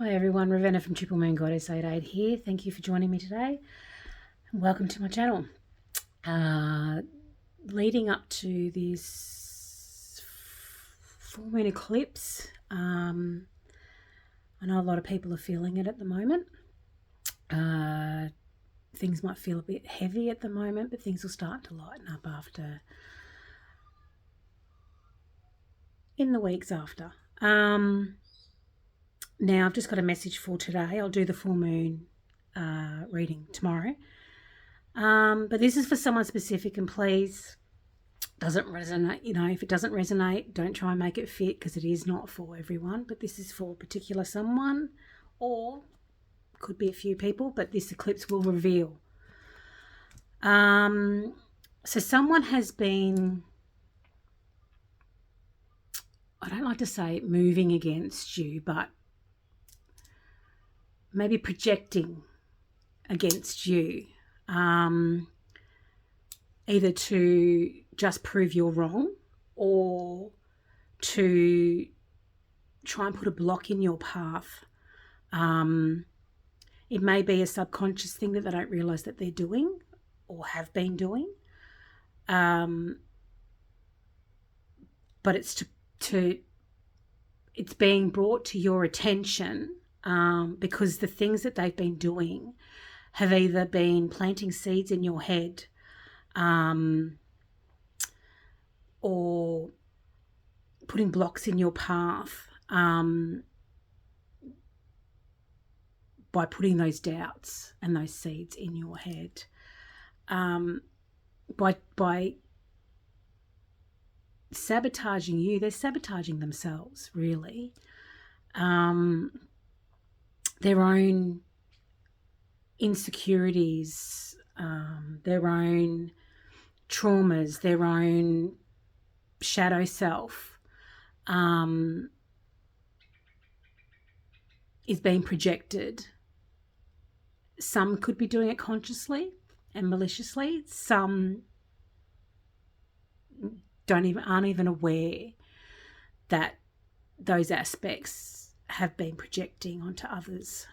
Hi everyone, Ravenna from Triple Moon Goddess 88 here. Thank you for joining me today and welcome to my channel. Leading up to this full moon eclipse, I know a lot of people are feeling it at the moment. Things might feel a bit heavy at the moment, but things will start to lighten up in the weeks after. Now, I've just got a message for today. I'll do the full moon reading tomorrow. But this is for someone specific, and please, doesn't resonate. If it doesn't resonate, don't try and make it fit, because it is not for everyone. But this is for a particular someone, or could be a few people, but this eclipse will reveal. So someone has been, I don't like to say moving against you, but maybe projecting against you, either to just prove you're wrong or to try and put a block in your path. It may be a subconscious thing that they don't realise that they're doing or have been doing, but it's it's being brought to your attention because the things that they've been doing have either been planting seeds in your head or putting blocks in your path by putting those doubts and those seeds in your head. By sabotaging you, they're sabotaging themselves, really. Their own insecurities, their own traumas, their own shadow self is being projected. Some could be doing it consciously and maliciously. Some aren't even aware that those aspects have been projecting onto others.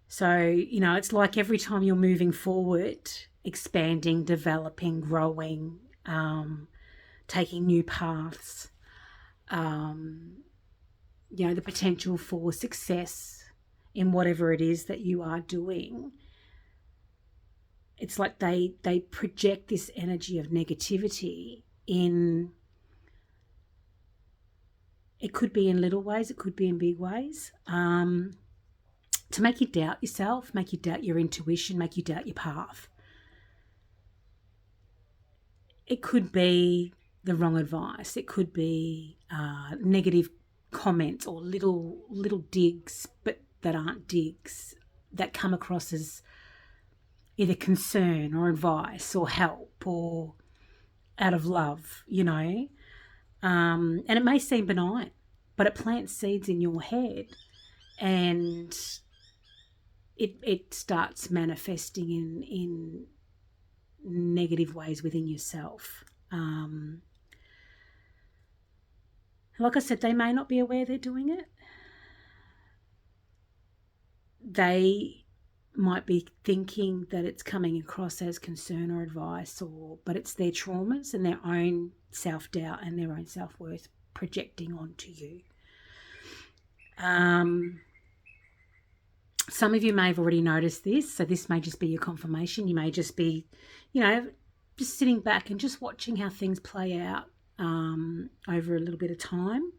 So, it's like every time you're moving forward, expanding, developing, growing, taking new paths, the potential for success in whatever it is that you are doing, it's like they project this energy of negativity in, it could be in little ways, it could be in big ways, to make you doubt yourself, make you doubt your intuition, make you doubt your path. It could be the wrong advice. It could be negative comments or little digs, but that aren't digs, that come across as either concern or advice or help or out of love, and it may seem benign, but it plants seeds in your head, and it starts manifesting in negative ways within yourself. Like I said, they may not be aware they're doing it. They might be thinking that it's coming across as concern or advice, but it's their traumas and their own self-doubt and their own self-worth projecting onto you. Some of you may have already noticed this, so this may just be your confirmation. You may just be, just sitting back and just watching how things play out over a little bit of time.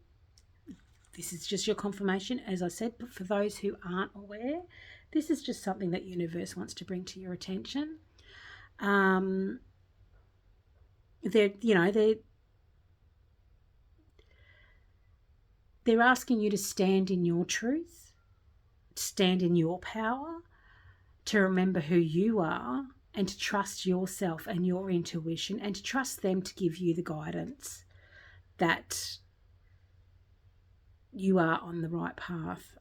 This is just your confirmation, as I said, but for those who aren't aware, this is just something that universe wants to bring to your attention. They're asking you to stand in your truth, stand in your power, to remember who you are, and to trust yourself and your intuition, and to trust them to give you the guidance that you are on the right path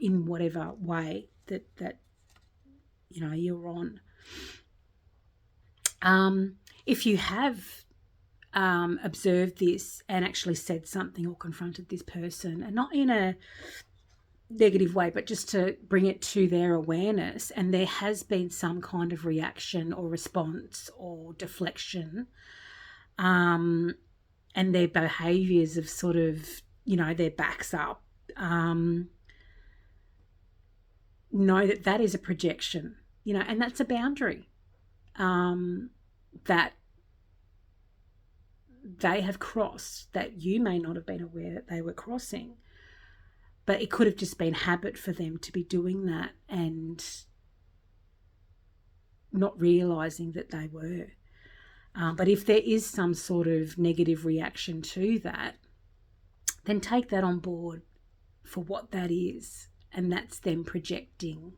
in whatever way that you're on. If you have observed this and actually said something or confronted this person, and not in a negative way, but just to bring it to their awareness, and there has been some kind of reaction or response or deflection, and their behaviors of sort of, their backs up, know that that is a projection, and that's a boundary that they have crossed, that you may not have been aware that they were crossing. But it could have just been habit for them to be doing that and not realising that they were. But if there is some sort of negative reaction to that, then take that on board for what that is. And that's them projecting.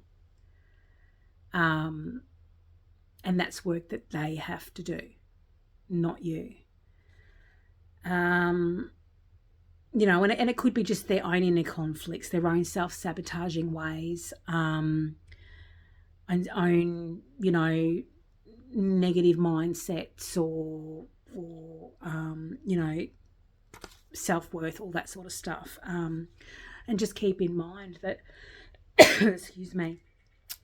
And that's work that they have to do, not you. And it could be just their own inner conflicts, their own self-sabotaging ways, and own, negative mindsets or self-worth, all that sort of stuff. And just keep in mind that, excuse me,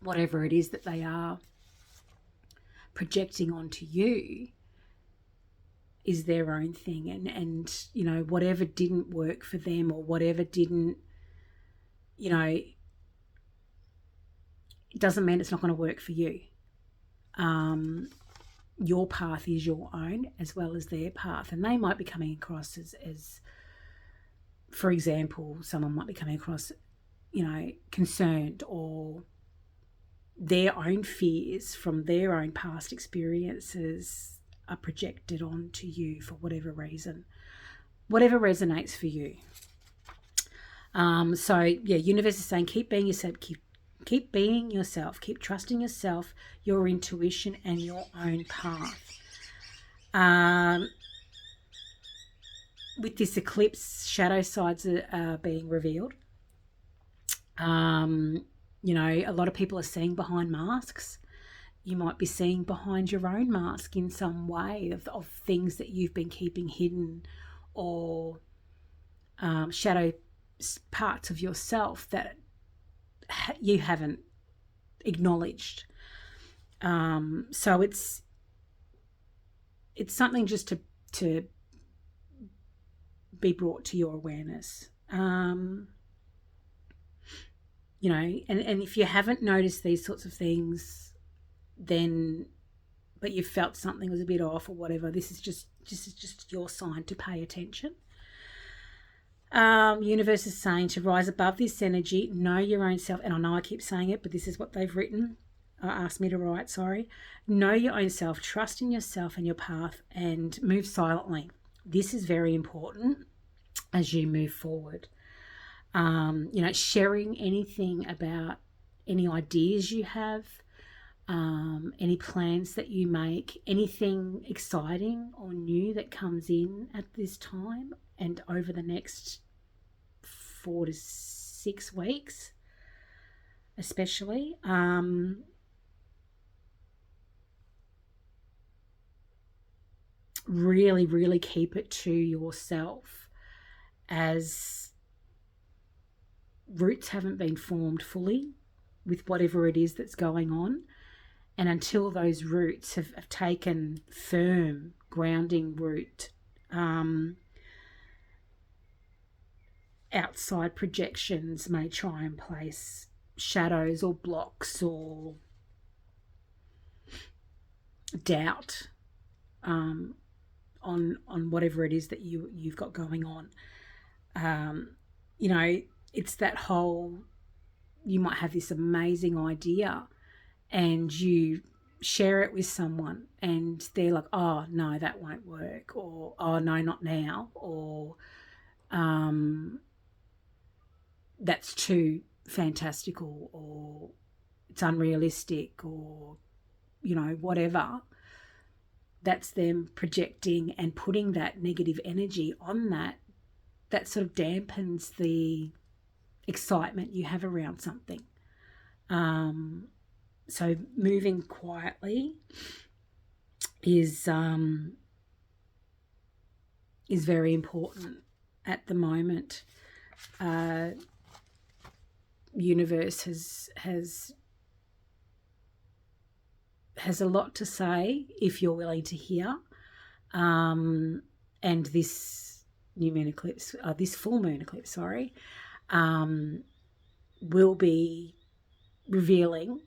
whatever it is that they are projecting onto you is their own thing, and whatever didn't work for them, or whatever didn't, it doesn't mean it's not going to work for you. Your path is your own as well as their path, and they might be coming across as for example, someone might be coming across, concerned, or their own fears from their own past experiences are projected onto you for whatever reason, whatever resonates for you. Universe is saying keep being yourself, keep being yourself, keep trusting yourself, your intuition, and your own path. With this eclipse, shadow sides are being revealed. A lot of people are seeing behind masks. You might be seeing behind your own mask in some way of things that you've been keeping hidden, or shadow parts of yourself that you haven't acknowledged. So it's something just to be brought to your awareness. And if you haven't noticed these sorts of things, then, but you felt something was a bit off or whatever, this is just your sign to pay attention. Universe is saying to rise above this energy, know your own self, and I know I keep saying it, but this is what they've written, asked me to write, sorry. Know your own self, trust in yourself and your path, and move silently. This is very important as you move forward. Sharing anything about any ideas you have, any plans that you make, anything exciting or new that comes in at this time and over the next 4 to 6 weeks especially. Really, really keep it to yourself, as roots haven't been formed fully with whatever it is that's going on. And until those roots have taken firm grounding root, outside projections may try and place shadows or blocks or doubt on whatever it is that you've got going on. It's that whole, you might have this amazing idea and you share it with someone and they're like, oh, no, that won't work, or, oh, no, not now, or that's too fantastical, or it's unrealistic, or, whatever. That's them projecting and putting that negative energy on that sort of dampens the excitement you have around something. So moving quietly is is very important at the moment. Universe has a lot to say if you're willing to hear. And this new moon eclipse, this full moon eclipse, will be revealing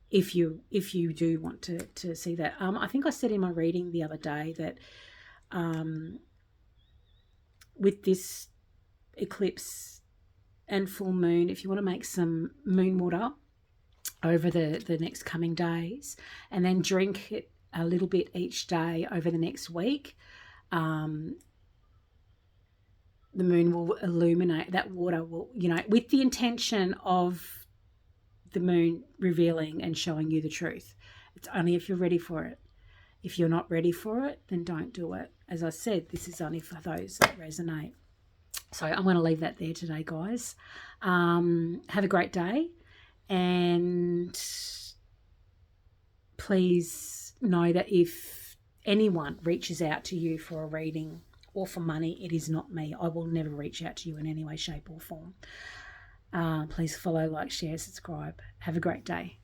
if you do want to see that. I think I said in my reading the other day that with this eclipse and full moon, if you want to make some moon water over the next coming days and then drink it a little bit each day over the next week, the moon will illuminate, that water will, with the intention of the moon revealing and showing you the truth. It's only if you're ready for it. If you're not ready for it, then don't do it. As I said, this is only for those that resonate. So I'm going to leave that there today, guys. Have a great day, and please know that if anyone reaches out to you for a reading or for money, it is not me. I will never reach out to you in any way, shape or form. Please follow, like, share, subscribe. Have a great day.